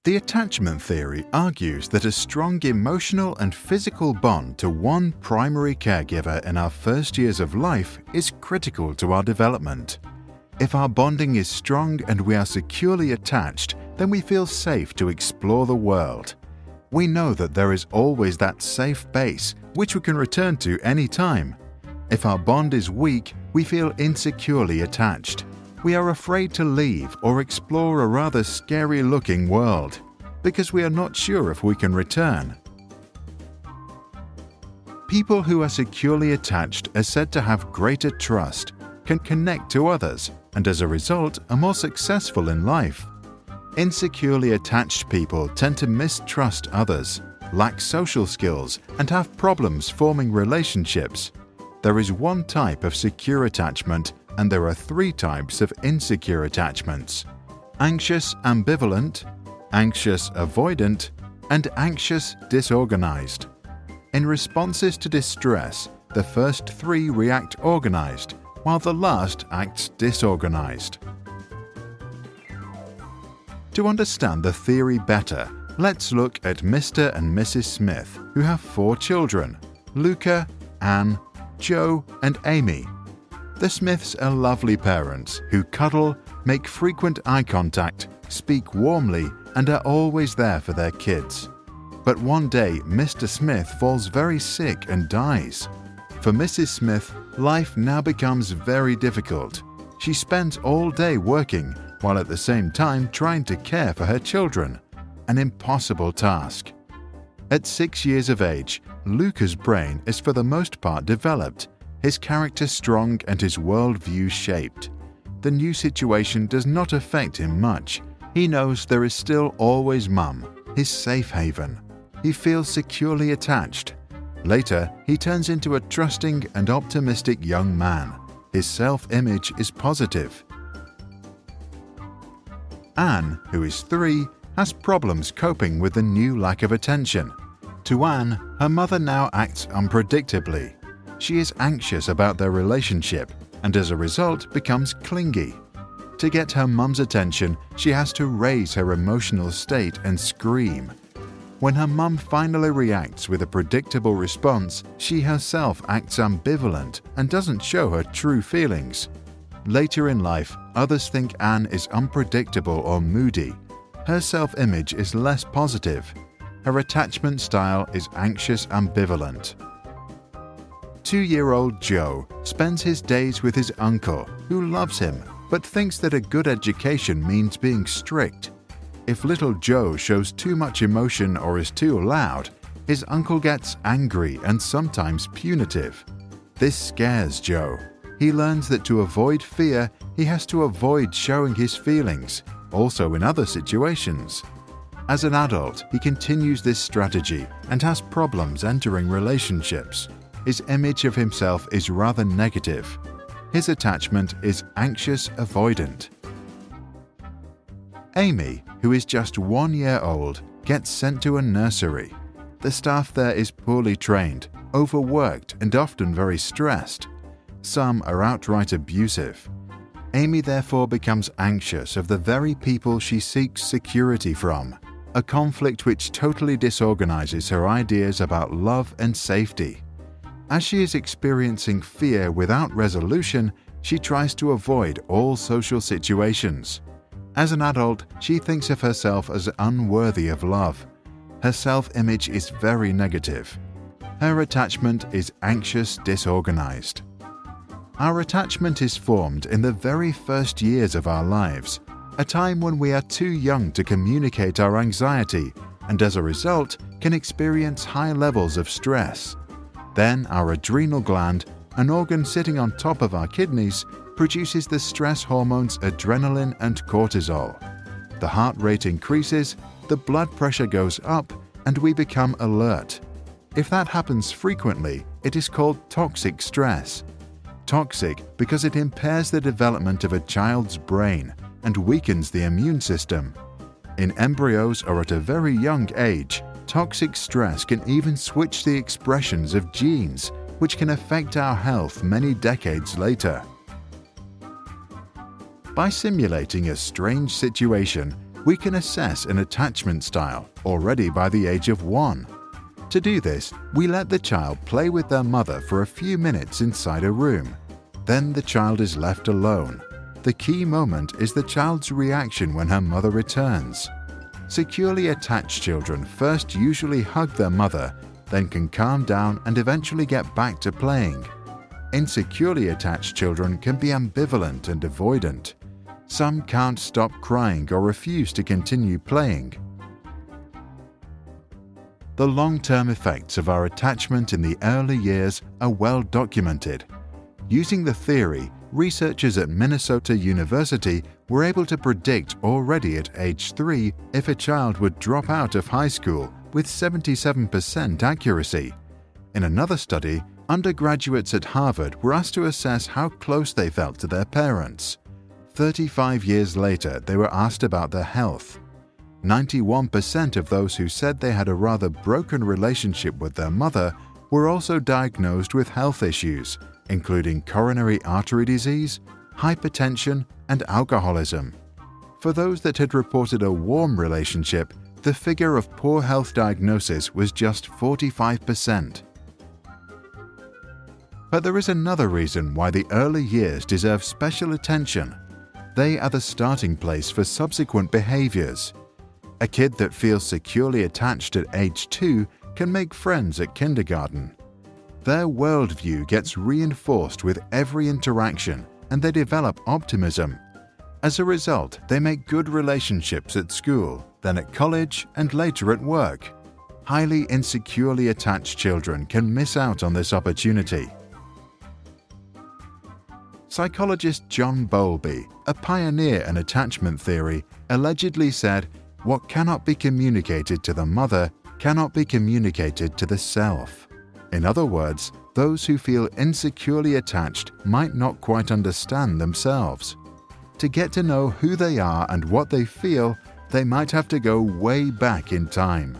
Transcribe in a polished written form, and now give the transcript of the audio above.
The attachment theory argues that a strong emotional and physical bond to one primary caregiver in our first years of life is critical to our development. If our bonding is strong and we are securely attached, then we feel safe to explore the world. We know that there is always that safe base which we can return to any time. If our bond is weak, we feel insecurely attached. We are afraid to leave or explore a rather scary-looking world because we are not sure if we can return. People who are securely attached are said to have greater trust, can connect to others, and as a result are more successful in life. Insecurely attached people tend to mistrust others, lack social skills, and have problems forming relationships. There is one type of secure attachment, and there are three types of insecure attachments: anxious ambivalent, anxious avoidant, and anxious disorganized. In responses to distress, the first three react organized, while the last acts disorganized. To understand the theory better, let's look at Mr. and Mrs. Smith, who have 4 children: Luca, Anne, Joe, and Amy. The Smiths are lovely parents who cuddle, make frequent eye contact, speak warmly, and are always there for their kids. But one day, Mr. Smith falls very sick and dies. For Mrs. Smith, life now becomes very difficult. She spends all day working, while at the same time trying to care for her children. An impossible task. At 6 years of age, Luca's brain is for the most part developed, his character strong and his worldview shaped. The new situation does not affect him much. He knows there is still always Mum, his safe haven. He feels securely attached. Later, he turns into a trusting and optimistic young man. His self-image is positive. Anne, who is 3, has problems coping with the new lack of attention. To Anne, her mother now acts unpredictably. She is anxious about their relationship and as a result becomes clingy. To get her mum's attention, she has to raise her emotional state and scream. When her mum finally reacts with a predictable response, she herself acts ambivalent and doesn't show her true feelings. Later in life, others think Anne is unpredictable or moody. Her self-image is less positive. Her attachment style is anxious ambivalent. 2-year-old Joe spends his days with his uncle, who loves him, but thinks that a good education means being strict. If little Joe shows too much emotion or is too loud, his uncle gets angry and sometimes punitive. This scares Joe. He learns that to avoid fear, he has to avoid showing his feelings, also in other situations. As an adult, he continues this strategy and has problems entering relationships. His image of himself is rather negative. His attachment is anxious avoidant. Amy, who is just 1 year old, gets sent to a nursery. The staff there is poorly trained, overworked, and often very stressed. Some are outright abusive. Amy therefore becomes anxious of the very people she seeks security from, a conflict which totally disorganizes her ideas about love and safety. As she is experiencing fear without resolution, she tries to avoid all social situations. As an adult, she thinks of herself as unworthy of love. Her self-image is very negative. Her attachment is anxious disorganized. Our attachment is formed in the very first years of our lives, a time when we are too young to communicate our anxiety and as a result can experience high levels of stress. Then our adrenal gland, an organ sitting on top of our kidneys, produces the stress hormones adrenaline and cortisol. The heart rate increases, the blood pressure goes up, and we become alert. If that happens frequently, it is called toxic stress. Toxic because it impairs the development of a child's brain and weakens the immune system. In embryos or at a very young age, toxic stress can even switch the expressions of genes, which can affect our health many decades later. By simulating a strange situation, we can assess an attachment style already by the age of 1. To do this, we let the child play with their mother for a few minutes inside a room. Then the child is left alone. The key moment is the child's reaction when her mother returns. Securely attached children first usually hug their mother, then can calm down and eventually get back to playing. Insecurely attached children can be ambivalent and avoidant. Some can't stop crying or refuse to continue playing. The long-term effects of our attachment in the early years are well documented. Using the theory, researchers at Minnesota University were able to predict already at age 3 if a child would drop out of high school with 77% accuracy. In another study, undergraduates at Harvard were asked to assess how close they felt to their parents. 35 years later, they were asked about their health. 91% of those who said they had a rather broken relationship with their mother were also diagnosed with health issues, including coronary artery disease, hypertension, and alcoholism. For those that had reported a warm relationship, the figure of poor health diagnosis was just 45%. But there is another reason why the early years deserve special attention. They are the starting place for subsequent behaviors. A kid that feels securely attached at age 2 can make friends at kindergarten. Their worldview gets reinforced with every interaction, and they develop optimism. As a result, they make good relationships at school, then at college, and later at work. Highly insecurely attached children can miss out on this opportunity. Psychologist John Bowlby, a pioneer in attachment theory, allegedly said, "What cannot be communicated to the mother cannot be communicated to the self." In other words, those who feel insecurely attached might not quite understand themselves. To get to know who they are and what they feel, they might have to go way back in time.